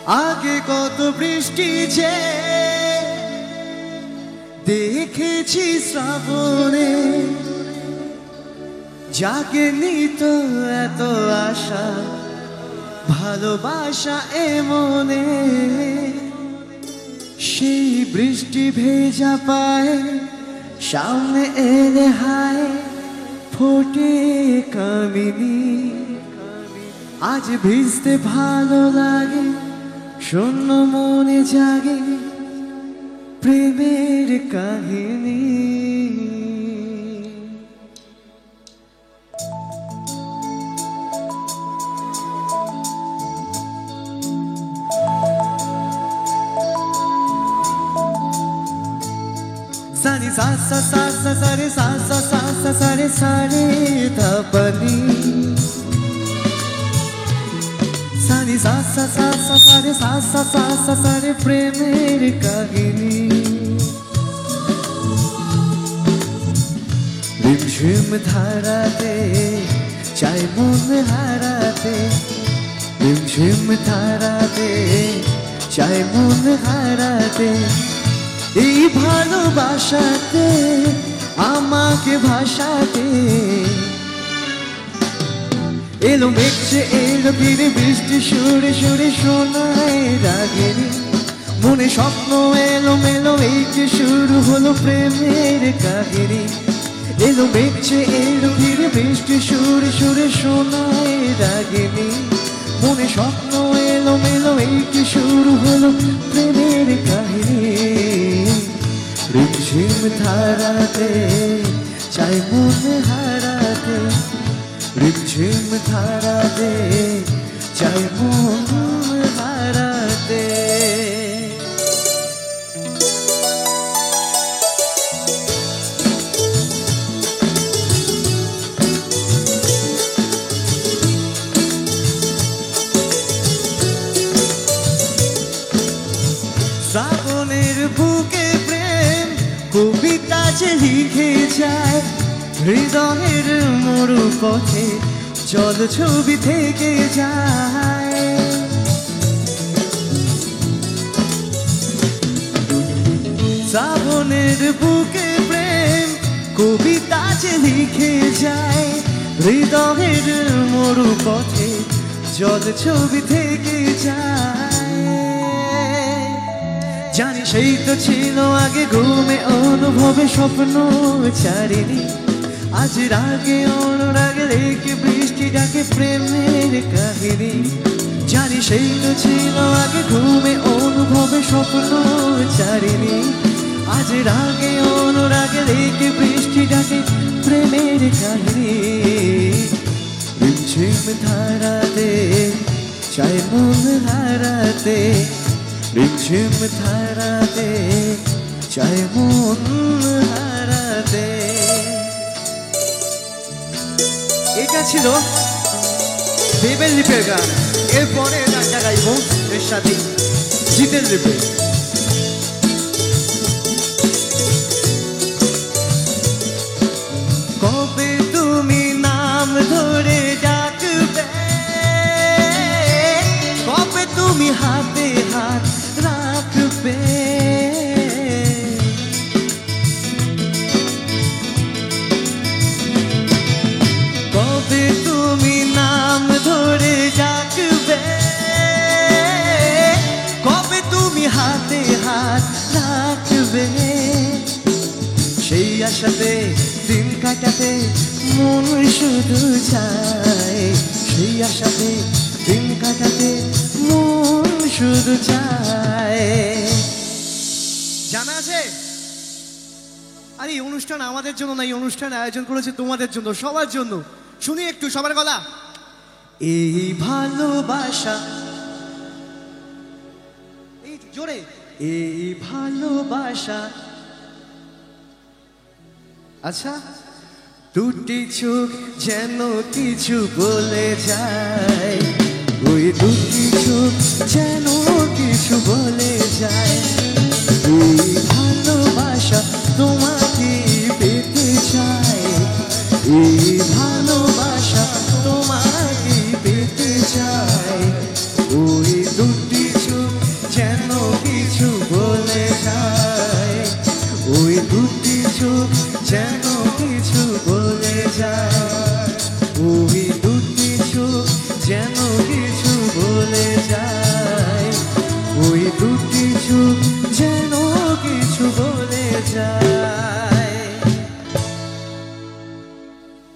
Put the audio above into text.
আগে কত বৃষ্টি যে দেখেছি শ্রাবণে, জাগেনি তো এত আশা ভালোবাসা এমনে। সেই বৃষ্টি ভেজা পায়ে সামনে এলে হায় ফোটে কামিনী। আজ ভিজতে ভালো লাগে, শূন্য মনে জাগে প্রেমের কাহিনী। सानी सा सा सा सा सा रे सा सा सा सा सा रे सा रे धा पनी। सानी सा सा सा सा सा रे सा सा सा सा सा रे प्रेमेर काहिनी। रिमझिम धाराते चाय मन हाराते, रिमझिम धाराते चाय मन हाराते। এই ভালোবাসাতে আমাকে ভাষাতে এলো মেঘে এলো ফিরে বৃষ্টি সুরে সুরে শোনায় রাগেনি। মনে স্বপ্ন এলো মেলো এই যে শুরু হলো প্রেমের কাহিনী। এলো মেঘে এলো ফিরে বৃষ্টি সুরে সুরে শোনায় রাগেনি। মনে স্বপ্ন এলো মেলো এই যে শুরু হলো প্রেমের কাহিনী। रिमझिम धाराते चाय मन हाराते, रिमझिम धाराते चाय मन हाराते। শ্রাবণের বুকে কবিতা যে লিখে যায় হৃদয়ের মরু পথে জল ছবি থেকে যায়। শ্রাবণের বুকে প্রেম কবিতা যে লিখে যায় হৃদয়ের মরু পথে জল ছবি থেকে যায়। জানি সেই তো ছিল আগে ঘুমে অনুভবে স্বপ্ন ছাড়িনি। আজ রাগে অনুরাগে রেখে বৃষ্টি ডাকে প্রেমের কাহিনী। জানি সেই তো ছিল আগে ঘুমে অনুভবে স্বপ্ন ছাড়িনি। আজ রাগে অনুরাগে রেখে বৃষ্টি ডাকে প্রেমের কাহিনী। রিমঝিম ধারাতে চায় মন হারাতে, रिमझिम धाराते चाय मन हाराते। এটা ছিল দেবের লিপের গান। এরপরে গানটা গাইব এর সাথে জিতের লিপে। কবে তুমি নাম ধরে ডাকবে, কবে তুমি হাতে হাত রাখবে, কবে তুমি নাম ধরে ডাকবে, কবে তুমি হাতে হাত রাখবে। সেই আশাতে দিন কাটাতে মন শুধু চায়, সেই আশাতে দিন কাটাতে মন শুধু চায়। জানা আছে আর এই অনুষ্ঠান আমাদের জন্য না, এই অনুষ্ঠান আয়োজন করেছে তোমাদের জন্য, সবার জন্য। শুনি একটু সবার গলা। এই ভালোবাসা, এই জোরে, এই ভালোবাসা। আচ্ছা, দুটি চোখ যেন কিছু বলে যায়, ওই দুটি চোখ যেন কিছু বলে যায়। এই ভালোবাসা তোমাকে পেতে চায়, এই ভালোবাসা তোমাকে পেতে চায়। ওই দুটি চোখ ওই দুটি চোখ যেন কিছু বলে যায়, ওই দুটি চোখ যেন কিছু বলে যায়, ওই দুটি চোখ